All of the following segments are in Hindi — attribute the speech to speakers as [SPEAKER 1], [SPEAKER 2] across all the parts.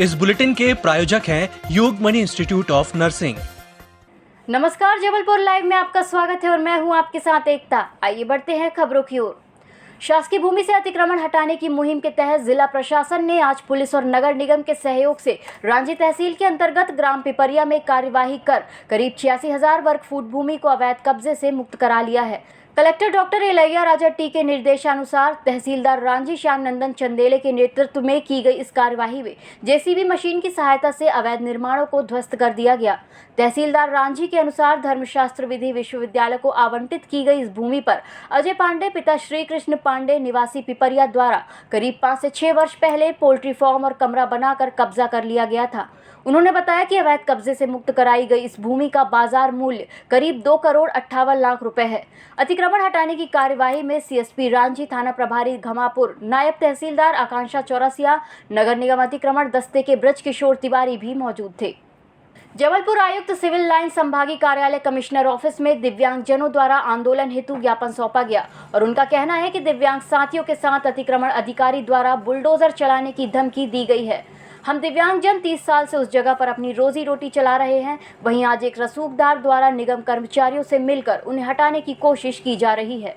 [SPEAKER 1] इस बुलेटिन के प्रायोजक हैं योगमणि इंस्टीट्यूट ऑफ नर्सिंग।
[SPEAKER 2] नमस्कार, जबलपुर लाइव में आपका स्वागत है और मैं हूं आपके साथ एकता। आइए बढ़ते हैं खबरों की ओर। शासकीय भूमि से अतिक्रमण हटाने की मुहिम के तहत जिला प्रशासन ने आज पुलिस और नगर निगम के सहयोग से रांची तहसील के अंतर्गत ग्राम पिपरिया में कार्यवाही कर करीब 86,000 वर्ग फुट भूमि को अवैध कब्जे से मुक्त करा लिया है। Collector doctor Ilaiya Raja T के निर्देशानुसार तहसीलदार रांची श्याम नंदन चंदेले के नेतृत्व में की गई इस कार्यवाही में जेसीबी मशीन की सहायता से अवैध निर्माणों को ध्वस्त कर दिया गया। तहसीलदार रांची के अनुसार धर्मशास्त्र विधि विश्वविद्यालय को आवंटित की गई इस भूमि पर अजय पांडे पिता श्री कृष्ण पांडे निवासी पिपरिया द्वारा करीब 5 से 6 वर्ष पहले पोल्ट्री फार्म और कमरा बनाकर कब्जा कर लिया गया था। उन्होंने बताया कि अवैध कब्जे से मुक्त कराई गई इस भूमि का बाजार मूल्य करीब 2,58,00,000 रुपए है। अतिक्रमण हटाने की कार्यवाही में सीएसपी रांची, थाना प्रभारी घमापुर, नायब तहसीलदार आकांक्षा चौरसिया, नगर निगम अतिक्रमण दस्ते के ब्रज किशोर तिवारी भी मौजूद थे। जबलपुर आयुक्त सिविल लाइन संभागीय कार्यालय कमिश्नर ऑफिस में दिव्यांगजनों द्वारा आंदोलन हेतु ज्ञापन सौंपा गया और उनका कहना है कि दिव्यांग साथियों के साथ अतिक्रमण अधिकारी द्वारा बुलडोजर चलाने की धमकी दी गई है। हम दिव्यांगजन 30 साल से उस जगह पर अपनी रोजी रोटी चला रहे हैं। वहीं आज एक रसूखदार द्वारा निगम कर्मचारियों से मिलकर उन्हें हटाने की कोशिश की जा रही है।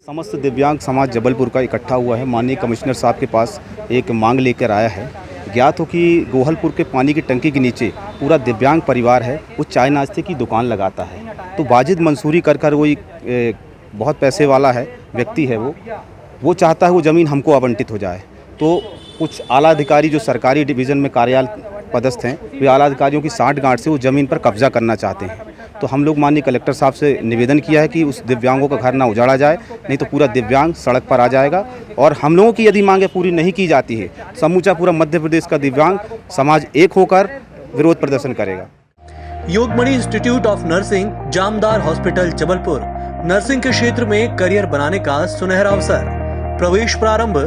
[SPEAKER 3] समस्त दिव्यांग समाज जबलपुर का इकट्ठा हुआ है। माननीय कमिश्नर साहब के पास एक मांग लेकर आया है। ज्ञात हो कि गोहलपुर के पानी की टंकी के नीचे पूरा दिव्यांग परिवार है, वो चाय नाश्ते की दुकान लगाता है। तो वाजिद मंसूरी कर वो एक बहुत पैसे वाला है व्यक्ति है, वो चाहता है वो ज़मीन हमको आवंटित हो जाए। तो कुछ आला अधिकारी जो सरकारी डिवीज़न में कार्यालय पदस्थ हैं, वे आला अधिकारियों की साठगांठ से वो ज़मीन पर कब्जा करना चाहते हैं। तो हम लोग माननीय कलेक्टर साहब से निवेदन किया है कि उस दिव्यांगों का घर ना उजाड़ा जाए, नहीं तो पूरा दिव्यांग सड़क पर आ जाएगा। और हम लोगों की यदि मांगें पूरी नहीं की जाती है, समूचा पूरा मध्य प्रदेश का दिव्यांग समाज एक होकर विरोध प्रदर्शन करेगा।
[SPEAKER 1] Yogmani institute of nursing, Jamdar hospital, Jabalpur. Nursing के क्षेत्र में करियर बनाने का सुनहरा अवसर। प्रवेश प्रारंभ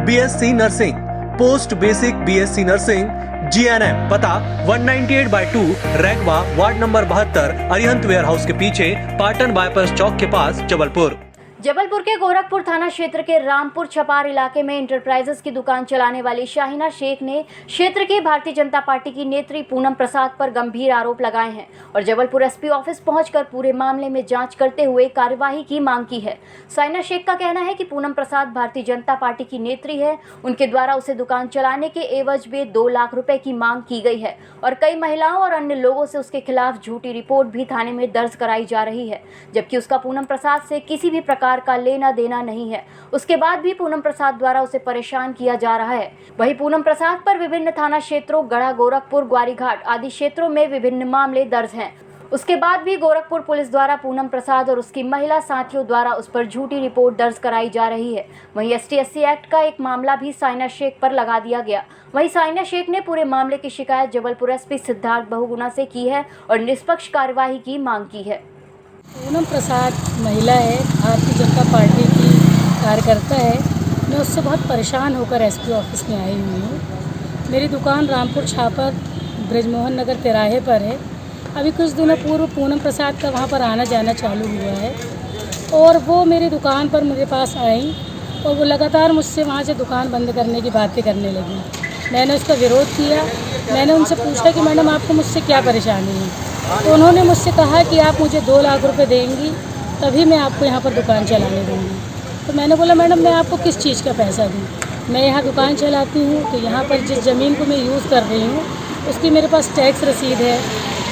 [SPEAKER 1] BSc nursing, post basic BSc nursing, GNM. पता 198/2 Raigwa, ward number 72, Arihant warehouse के पीछे, पाटन बाईपास चौक के पास, जबलपुर।
[SPEAKER 2] जबलपुर के गोरखपुर थाना क्षेत्र के रामपुर छपार इलाके में इंटरप्राइजेस की दुकान चलाने वाली शाहिना शेख ने क्षेत्र की भारतीय जनता पार्टी की नेत्री पूनम प्रसाद पर गंभीर आरोप लगाए हैं और जबलपुर एसपी ऑफिस पहुंचकर पूरे मामले में जांच करते हुए कार्यवाही की मांग की है। शाहिना शेख का कहना है कि पूनम प्रसाद भारतीय जनता पार्टी की नेत्री है। उनके द्वारा उसे दुकान चलाने के एवज में 2 लाख रुपए की मांग की गई है और कई महिलाओं और अन्य लोगों से उसके खिलाफ झूठी रिपोर्ट भी थाने में दर्ज कराई जा रही है, जबकि उसका पूनम प्रसाद से किसी भी प्रकार का लेना देना नहीं है। उसके बाद भी पूनम प्रसाद द्वारा उसे परेशान किया जा रहा है। वहीं पूनम प्रसाद पर विभिन्न थाना क्षेत्रों गढ़ा, गोरखपुर, ग्वारीघाट आदि क्षेत्रों में विभिन्न मामले दर्ज हैं। उसके बाद भी गोरखपुर पुलिस द्वारा पूनम प्रसाद और उसकी महिला साथियों द्वारा उस पर झूठी रिपोर्ट दर्ज कराई जा रही है। वहीं ST/SC एक्ट का एक मामला भी शाहिना शेख पर लगा दिया गया। वहीं शाहिना शेख ने पूरे मामले की शिकायत जबलपुर एसपी सिद्धार्थ बहुगुणा से की है और निष्पक्ष कार्यवाही की मांग की है।
[SPEAKER 4] पूनम प्रसाद महिला है, भारतीय जनता पार्टी की कार्यकर्ता है। मैं उससे बहुत परेशान होकर एसपी ऑफिस में आई हुई हूँ। मेरी दुकान रामपुर छापर ब्रजमोहन नगर तिराहे पर है। अभी कुछ दिनों पूर्व पूनम प्रसाद का वहाँ पर आना जाना चालू हुआ है और वो मेरी दुकान पर मेरे पास आई और वो लगातार मुझसे वहाँ से दुकान बंद करने की बातें करने लगी। मैंने उसका विरोध किया। मैंने उनसे पूछा कि मैडम आपको मुझसे क्या परेशानी है, तो उन्होंने मुझसे कहा कि आप मुझे 2 लाख रुपए देंगी तभी मैं आपको यहाँ पर दुकान चलाने दूँगी। तो मैंने बोला मैडम मैं आपको किस चीज़ का पैसा दूँ, मैं यहाँ दुकान चलाती हूँ तो यहाँ पर जिस ज़मीन को मैं यूज़ कर रही हूँ उसकी मेरे पास टैक्स रसीद है,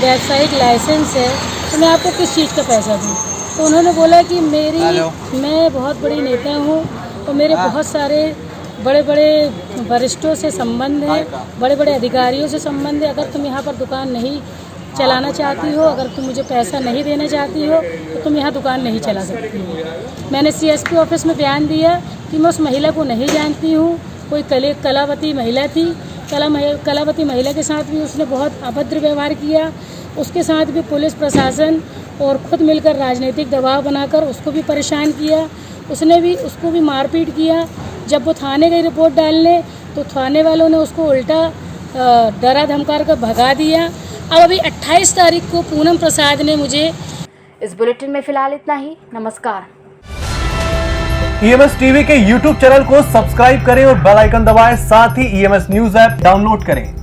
[SPEAKER 4] व्यावसायिक लाइसेंस है, तो मैं आपको किस चीज़ का पैसा दूँ। तो उन्होंने बोला कि मैं बहुत बड़ी नेता हूँ और मेरे बहुत सारे बड़े बड़े वरिष्ठों से संबंध है, बड़े बड़े अधिकारियों से संबंध है। अगर तुम यहाँ पर दुकान नहीं चलाना चाहती हो, अगर तुम मुझे पैसा नहीं देना चाहती हो तो तुम यहाँ दुकान नहीं चला सकती हो। मैंने CSP ऑफिस में बयान दिया कि मैं उस महिला को नहीं जानती हूँ। कोई कलावती महिला थी, कलावती महिला के साथ भी उसने बहुत अभद्र व्यवहार किया। उसके साथ भी पुलिस प्रशासन और खुद मिलकर राजनीतिक दबाव बनाकर उसको भी परेशान किया। उसको भी मारपीट किया। जब वो थाने गई रिपोर्ट डालने तो थाने वालों ने उसको उल्टा डरा धमकार कर भगा दिया। अब अभी 28 तारीख को पूनम प्रसाद ने मुझे
[SPEAKER 2] इस बुलेटिन में फिलहाल इतना ही। नमस्कार।
[SPEAKER 1] EMS टीवी के YouTube चैनल को सब्सक्राइब करें और बेल आइकन दबाएं। साथ ही EMS न्यूज ऐप डाउनलोड करें।